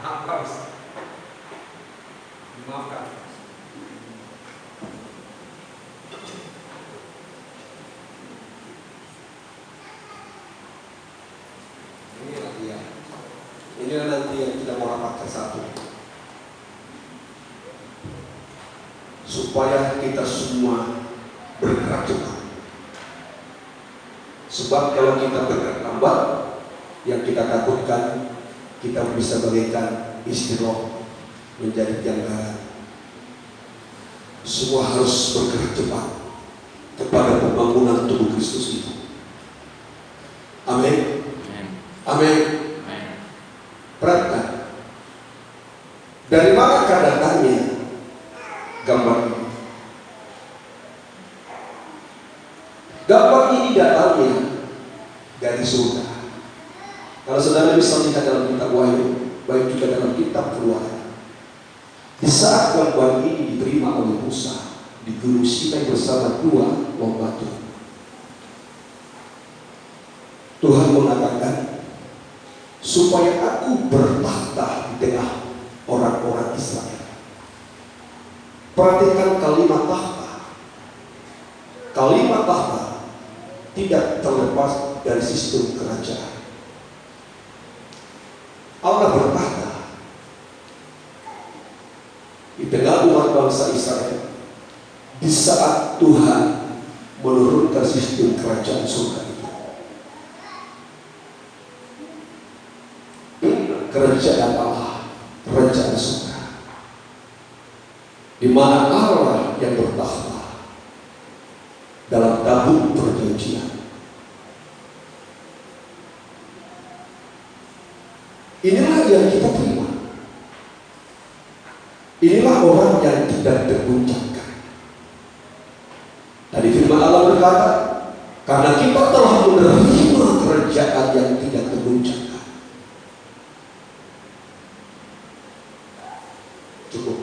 Maafkan. Dimaafkan. Inilah dia. Inilah nanti yang kita mau rapatkan satu. Supaya kita semua bergerak cepat. Sebab kalau kita bergerak lambat, yang kita takutkan kita bisa bagaikan istri Lot menjadi janggalan. Semua harus bergerak cepat kepada pembangunan tubuh Kristus itu. Amin. Amin. Perhatikan. Dari mana datangnya gambar ini? Gambar ini datangnya dari surga. Kalau saudara bisa lihat dalam kitab Wahyu, baik juga dalam kitab Keluaran, di saat gambar ini diterima oleh Musa di Gunung Sinai bersama dua buah batu, Tuhan mengatakan supaya aku bertahta di tengah orang-orang Israel. Perhatikan kalimat tahta. Kalimat tahta tidak terlepas dari sistem kerajaan. Allah bertahta di tengah umat bangsa Israel di saat Tuhan menurunkan sistem kerajaan surga itu. Kerajaan Allah, kerajaan surga, di mana Allah yang bertahta dalam tabut perjanjian. Inilah yang kita terima. Inilah orang yang tidak terguncangkan. Tadi firman Allah berkata, karena kita telah menerima kerajaan yang tidak terguncangkan. Cukup.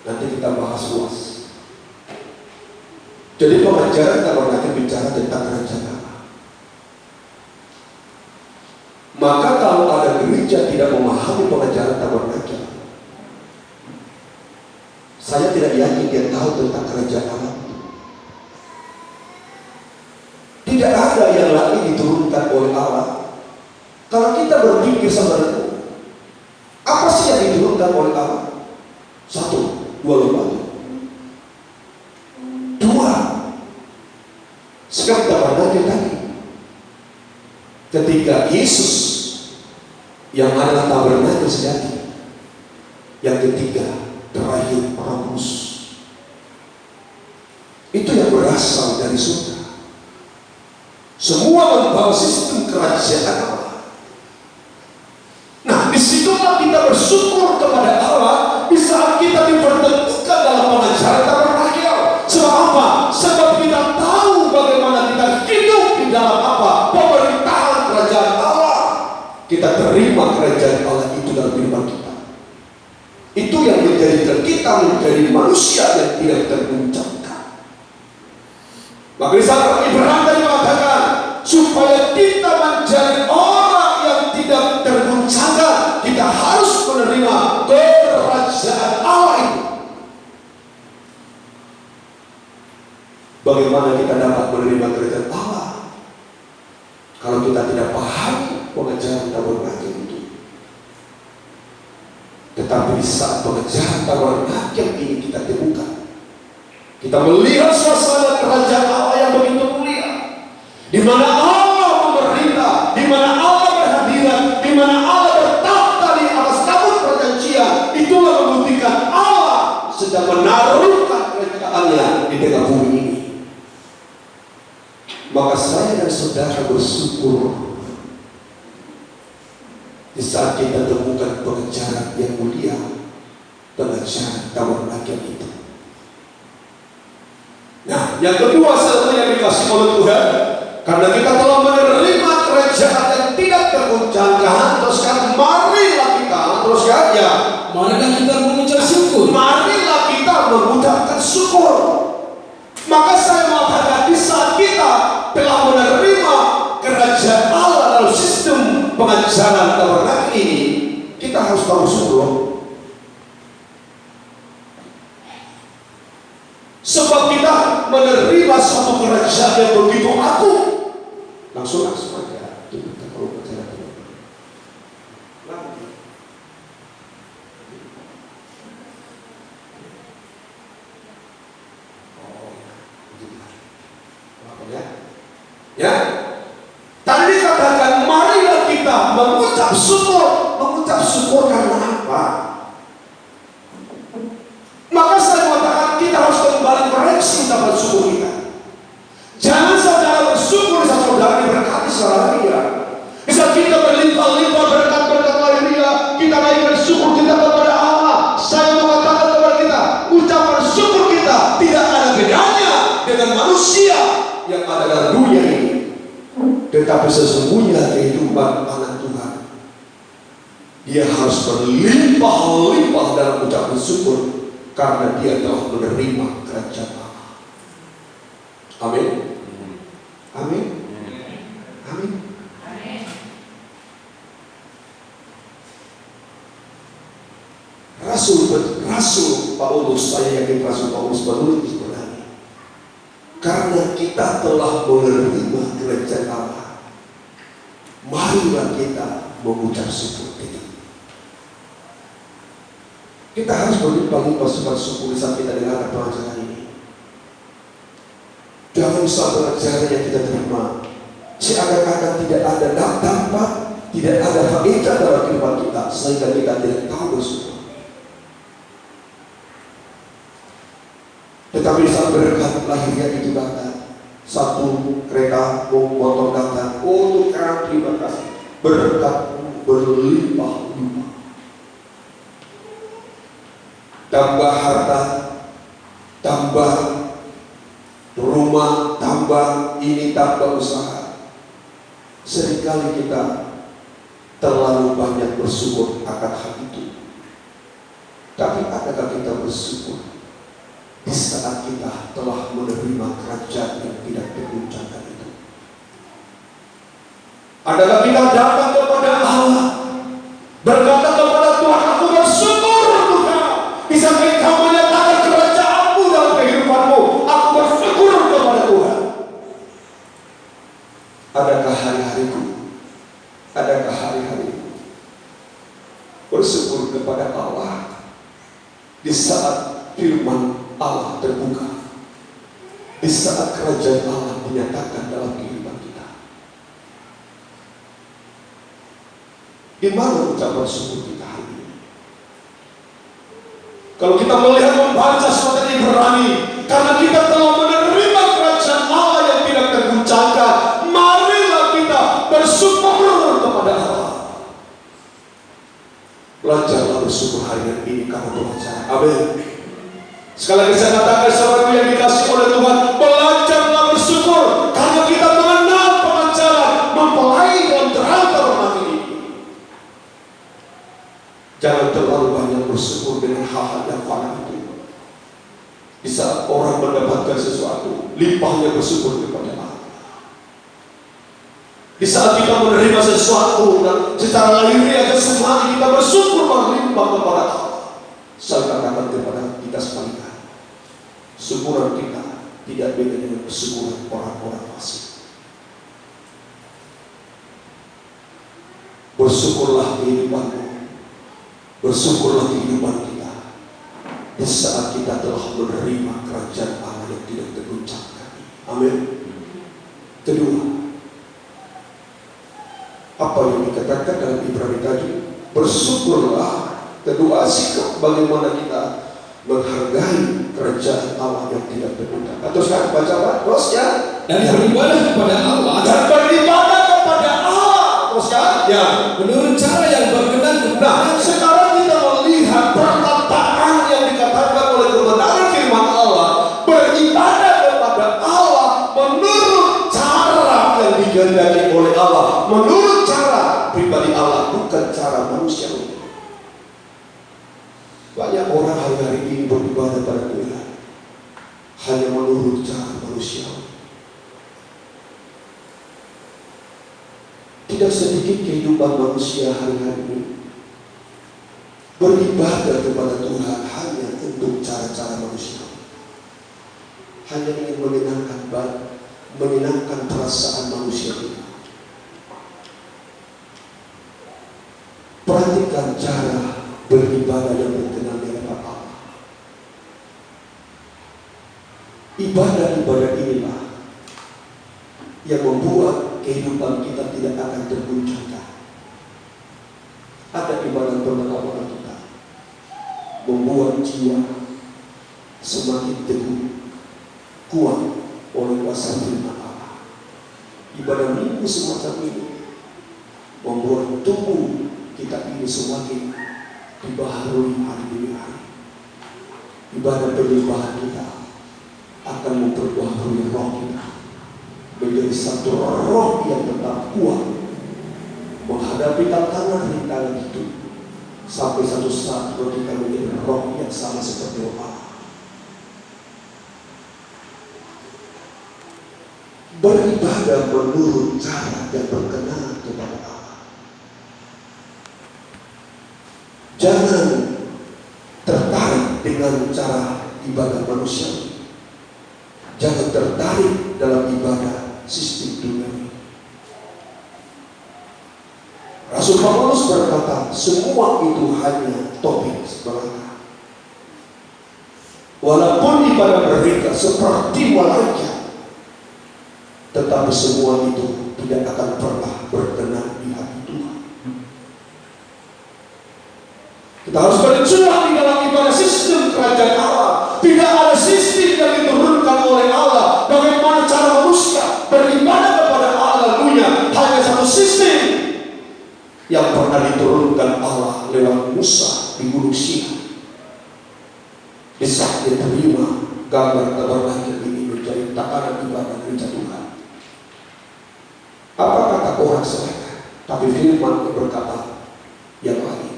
Nanti kita bahas luas. Jadi pengajaran kalau nanti bicara tentang kerajaan Allah. Maka kalau ada gereja tidak memahami pengajaran tabernakel, saya tidak yakin dia tahu tentang kerajaan Allah. Tidak ada yang lagi diturunkan oleh Allah. Kalau kita berpikir sebenarnya, apa sih yang diturunkan oleh Allah? Satu, dua lembaga. Dua, sekarang tabernakel tadi. Ketika Yesus yang adalah tabernakel sejati, yang ketiga terakhir Paulus, itu yang berasal dari surga. Semua membawa sistem kerajaan Allah. Nah, disitulah kita bersyukur kepada Allah di saat kita dipertemukan dalam pengajaran tabernakel. Sebab apa? Sebab kita tahu bagaimana kita hidup di dalam apa? Pemerintahan kerajaan Allah. Kita terima kerajaan Allah itu dalam kehidupan kita. Itu yang menjadikan kita menjadi manusia yang tidak terguncangkan. Maka di saat Ibrahim tadi mengatakan supaya kita menjadi orang yang tidak terguncangkan, kita harus menerima kerajaan Allah itu. Bagaimana kita dapat menerima kerajaan Allah kalau kita tidak paham pengajaran tabernakel itu? Tetapi di saat pengajaran tabernakel ini kita temukan, kita melihat suasana kerajaan Allah yang begitu mulia, di mana Allah memerintah, di mana Allah berhadirat, di mana Allah bertahta di atas tabut perjanjian. Itulah membuktikan Allah sedang menaruhkan kerajaannya di tengah bumi ini. Maka saya dan saudara bersyukur di saat kita temukan pengajaran yang mulia, pengajaran tabernakel itu. Nah, yang kedua sebenarnya yang dikasih oleh Tuhan, karena kita telah menerima kerajaan yang tidak terguncangkan, terus kan marilah kita, terus kan ya, marilah kita mengucap syukur. Marilah kita mengucapkan syukur. Maka saya mengatakan di saat kita telah menerima kerajaan Allah dalam sistem pengajaran ajaran tabernakel ini, kita harus tahu syukur. Sebab kita menerima suatu kerajaan yang begitu agung. Langsung aja. Kita perlu bicara dulu. Ya, tadi dikatakan marilah kita mengucap syukur. Mengucap syukur karena apa? Maka saya mengatakan kita harus kembali koreksi ucapan syukur kita. Jangan saja bersyukur bisa saudara diberkati secara dia. Bisa kita berlimpah-limpah berkat-berkat lahiriah, kita naik bersyukur kita kepada Allah. Saya mengatakan kepada kita, ucapan syukur kita tidak ada bedanya dengan manusia yang ada dalam dunia ini. Tetapi sesungguhnya kehidupan anak Tuhan, dia harus berlimpah-limpah dalam ucapan syukur karena dia telah menerima kerajaan Allah. Amin. Amin. Amin. Rasul Paulus, saya yakin Rasul Paulus menulis sebenarnya, karena kita telah menerima kerajaan Allah, marilah kita mengucap syukur kita. Kita harus berlimpah-limpah syukur saat kita dengar pelajaran ini. Jangan sampai ajaran yang kita terima seakan-akan tidak ada dampak, tidak ada faedah dalam kehidupan kita, sehingga kita tidak tahu bersyukur. Tetapi saat berkat lahirnya itu datang, satu kereta motor datang, oh Tuhan terima kasih, berkat berlimpah-limpah. Tambah harta, tambah rumah, tambah ini, tambah usaha. Seringkali kita terlalu banyak bersyukur akan hal itu. Tapi adakah kita bersyukur di saat kita telah menerima kerajaan yang tidak terguncangkan itu? Adakah kita datang kepada Allah, berkata kepada Tuhan, aku bersyukur Tuhan, bisa engkau menyatakan kerajaanmu dalam kehidupanmu. Aku bersyukur kepada Tuhan. Adakah hari-hariku, adakah hari-hariku bersyukur kepada Allah di saat firman Allah terbuka, di saat kerajaan Allah dinyatakan dalam kehidupan kita? Di mana ucapan syukur kita hari ini? Kalau kita melihat membaca surat Ibrani, karena kita telah menerima kerajaan Allah yang tidak terguncangkan, marilah kita bersyukur kepada Allah. Belajarlah bersyukur hari ini karena Tuhan. Amin. Sekali lagi saya katakan, saudara yang dikasih oleh Tuhan, belajarlah bersyukur karena kita mengenal pengajaran mempelai dalam terang tabernakel ini. Jangan terlalu banyak bersyukur dengan hal-hal yang fana itu. Di saat orang mendapatkan sesuatu, limpahnya bersyukur kepada Allah. Di saat kita menerima sesuatu dan secara lahiriah kesempatan kita bersyukur berlimpah kepada Allah. Saya katakan kepada kita sekalian, syukuran kita tidak beda dengan syukuran orang-orang fasik. Bersyukurlah kehidupanmu, bersyukurlah kehidupan kita di saat kita telah menerima kerajaan Allah yang tidak terguncangkan. Amin. Kedua, apa yang dikatakan dalam Ibrani tadi, bersyukurlah. Kedua, sikap bagaimana kita menghargai kerajaan Allah yang tidak terguncangkan. Terus kan baca terusnya, dan beribadah kepada Allah, dan beribadah kepada Allah. Terus kan, ya, menurut cara yang berkenan kepada. Nah, sekarang kita melihat perkataan yang dikatakan oleh kebenaran firman Allah, beribadah kepada Allah menurut cara yang dikehendaki oleh Allah, menurut cara pribadi Allah, bukan cara manusia. Banyak orang hari-hari ini beribadah pada Tuhan hanya menurut cara manusia. Tidak sedikit kehidupan kehidupan manusia hari-hari ini beribadah kepada Tuhan hanya untuk cara-cara manusia, hanya ingin menyenangkan perasaan manusia ini. Perhatikan cara beribadah yang berkenan di hadapan Allah. Ibadah-ibadah inilah yang membuat kehidupan kita tidak akan terguncangkan. Ada ibadah pertama kita membuat jiwa semakin teguh, kuat oleh kuasa firman Allah. Ibadah minggu semacam ini membuat tubuh kita ini semakin dibaharui hari demi hari. Ibadah penyembahan kita akan memperbaharui roh kita menjadi satu roh yang tetap kuat menghadapi tantangan-rintangan hidup sampai satu saat kita menjadi roh yang sama seperti Allah. Beribadah menurut cara yang berkenan kepada Allah. Jangan tertarik dengan cara ibadah manusia. Jangan tertarik dalam ibadah sistem dunia. Rasul Paulus berkata, semua itu hanya topik belaka. Walaupun ibadah mereka seperti malaikat, tetapi semua itu tidak akan pernah berkenan di hati Tuhan. Kita harus berjuang di dalam ibadah sistem kerajaan Allah. Tidak ada sistem yang diturunkan oleh Allah. Bagaimana cara manusia beribadah kepada Allah? Hanya satu sistem yang pernah diturunkan Allah lewat Musa di Gunung Sinai. Di saat dia terima gambar tabernakel ini menjadi tatanan ibadah gereja Tuhan. Apa kata orang selesai? Tapi firman berkata yang lain.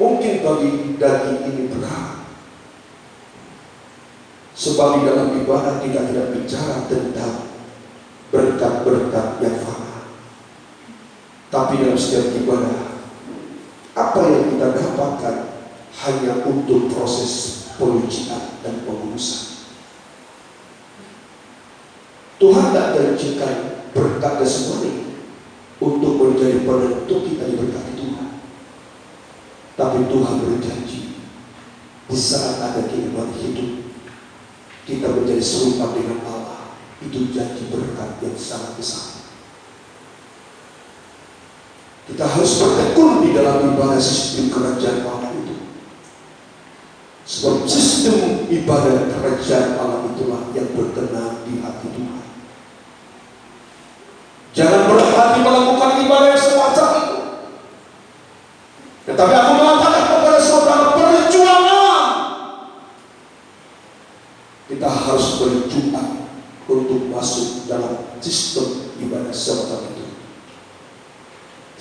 Mungkin bagi daging ini berat, sebab di dalam ibadah kita tidak bicara tentang berkat-berkat yang fana. Tapi dalam setiap ibadah, apa yang kita dapatkan hanya untuk proses pengujian dan pengurusan. Tuhan tidak janjikan berkat jasmani untuk menjadi penentu kita diberkati Tuhan. Tapi Tuhan berjanji di saat ada kehidupan hidup kita menjadi serupa dengan Allah. Itu janji berkat yang sangat besar. Kita harus bertekun di dalam ibadah sistem kerajaan Allah itu. Sebab sistem ibadah kerajaan Allah itulah yang berkenan di hati Tuhan. Jangan berhati melakukan ibadah yang semacam itu. Tetapi aku mengatakan kepada saudara, perjuangan. Kita harus berjuang untuk masuk dalam sistem ibadah semacam itu.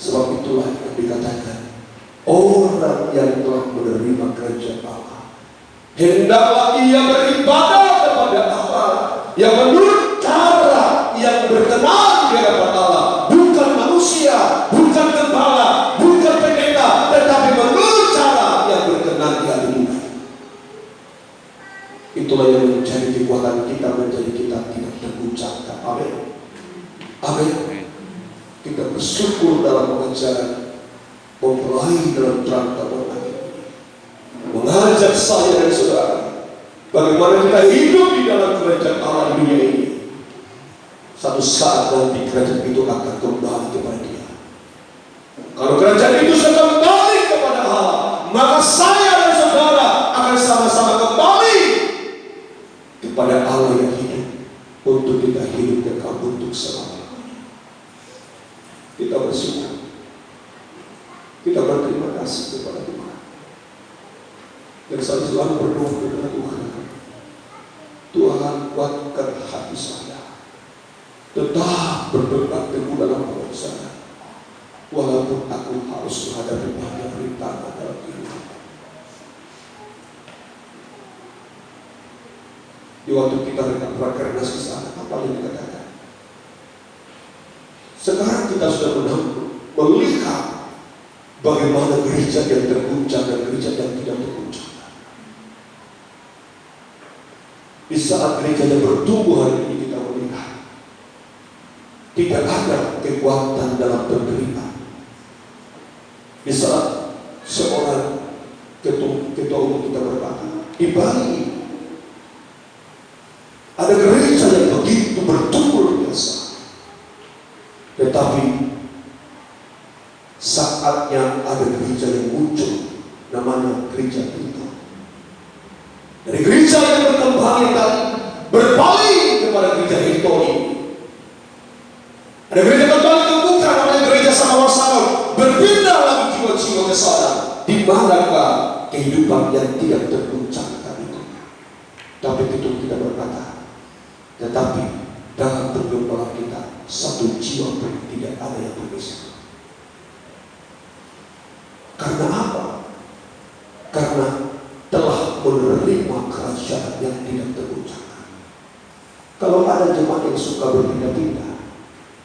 Sebab itulah yang dikatakan, orang yang telah menerima kerajaan Allah, hendaklah ia beribadah kepada Allah yang menurut cara yang berkenan di hadapan Allah, bukan manusia, bukan gembala, bukan pendeta, tetapi menurut cara yang berkenan di hati Tuhan. Itulah yang menjadi kekuatan kita, menjadi kita tidak terguncangkan. Amin. Amin. Kita bersyukur dalam pengajaran mempelai dalam terang tabernakel ini, mengajak saya dan saudara bagaimana kita hidup di dalam kerajaan Allah di dunia ini. Satu saat nanti kerajaan itu akan kembali kepada Dia. Kalau kerajaan itu sudah kembali kepada Allah, maka saya dan saudara akan sama-sama kembali kepada Allah yang hidup, untuk kita hidup kekal untuk selamanya. Kita bersyukur, kita berterima kasih kepada Tuhan. Dan saya selalu berdoa kepada Tuhan, Tuhan kuatkan hati saya, tetap berdebat teguh dalam pengurusan, walaupun aku harus menghadapi banyak rintangan dalam kehidupan. Di waktu kita renang rakernas ke sana, Sekarang kita sudah melihat bagaimana gereja yang terguncang dan gereja yang tidak terguncang. Di saat gereja yang bertumbuh hari ini kita melihat tidak ada kekuatan dalam penderitaan. Di saat seorang ketua umum kita berkata, di Bali ada gereja yang begitu bertumbuh biasa, tetapi saatnya ada gereja yang muncul, namanya gereja itu. Dari gereja yang berkembang yang tadi berpaling kepada gereja itu ini. Ada gereja kembali terbuka, namanya gereja sama-sama berpindah lagi jiwa-jiwa ke sana. Di manakah kehidupan yang tidak terguncangkan itu? Tapi itu kita berkata, tetapi dalam pergumulan kita satu jiwa pun tidak ada yang bergeser. Karena apa? Karena telah menerima kerajaan yang tidak terguncangkan. Kalau ada jemaat yang suka berpindah-pindah,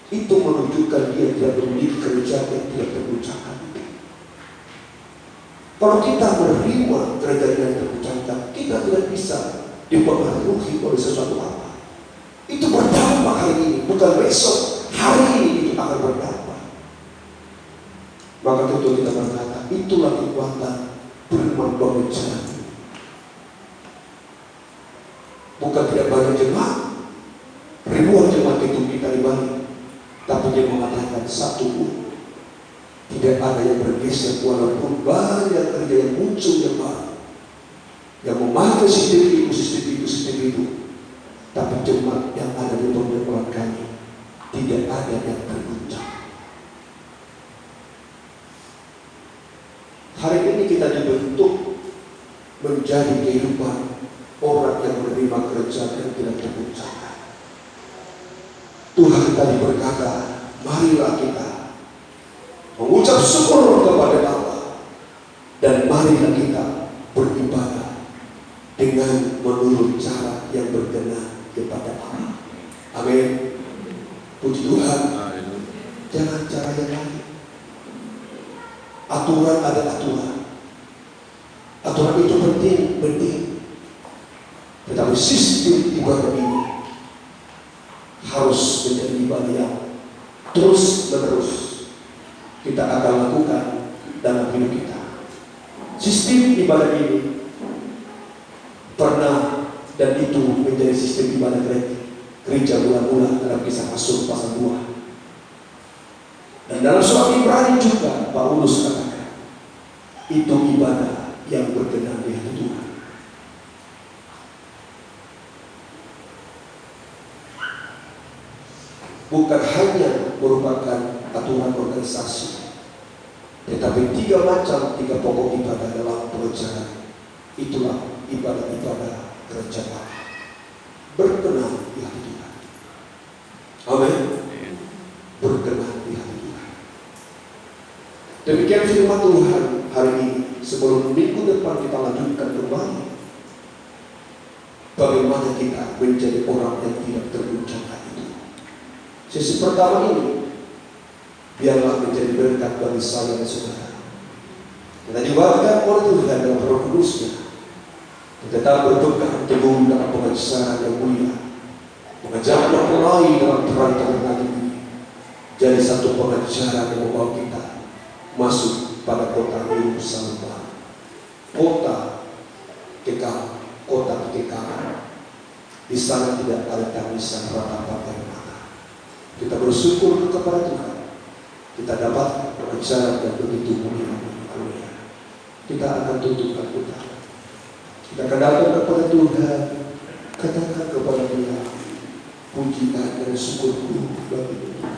itu menunjukkan dia tidak memiliki kerajaan yang tidak terguncangkan. Kalau kita menerima kerajaan yang terguncangkan, kita tidak bisa dipengaruhi oleh sesuatu apa. Itu berdampak hari ini, bukan besok, hari ini itu akan berdampak. Maka tentu kita berkata, itulah kekuatan firman pembicaraan. Bukan tidak banyak jemaat, ribuan jemaat itu kita di Bali, tapi dia mengatakan satu pun tidak ada yang bergeser, walaupun banyak kerja yang muncul yang baru, yang memakai sistem itu, tapi jemaat yang ada di pemerintahan kami tidak ada yang terguncang. Hari ini kita dibentuk menjadi kehidupan orang yang menerima kerajaan yang tidak terguncangkan. Tuhan tadi berkata, marilah kita mengucap syukur kepada Allah, dan marilah kita beribadah dengan menurut cara yang berkenan kepada Allah. Amin. Puji Tuhan. Jangan cara yang lain. Aturan ada aturan. Aturan itu penting. Tetapi sistem ibadah ini harus menjadi ibadah yang terus menerus kita akan lakukan dalam hidup kita. Sistem ibadah ini pernah dan itu menjadi sistem ibadah gereja mula-mula dalam Kisah Rasul pasal 2. Dan dalam surat Ibrani juga Paulus katakan itu ibadah yang berkenan di hati Tuhan. Bukan hanya merupakan aturan organisasi, tetapi 3 pokok ibadah dalam pengajaran. Itulah ibadah-ibadah kerajaan berkenan di hati Tuhan. Amin. Berkenan di hati Tuhan. Demikian firman Tuhan hari ini. Sebelum minggu depan kita lanjutkan kembali bagaimana kita menjadi orang yang tidak terguncangkan itu. Sesi pertama ini biarlah menjadi berkat bagi saya dan saudara. Kita diwakilkan oleh Tuhan dalam Roh Kudus-Nya. Tetap berpegang teguh dalam pengajaran yang mulia, mengajar mempelai dalam terang-terang ini. Jadi satu pengajaran yang membawa kita masuk pada kota Yerusalem, kota kekal, kota kekekalan. Di sana tidak ada tangisan, ratapan air mata. Kita bersyukur kepada Tuhan. Kita dapat pengajaran yang begitu mulia. Kita akan tutupkan kita. Kita akan datang kepada Tuhan, katakan kepada Dia, pujian dan syukurku bagi Tuhan.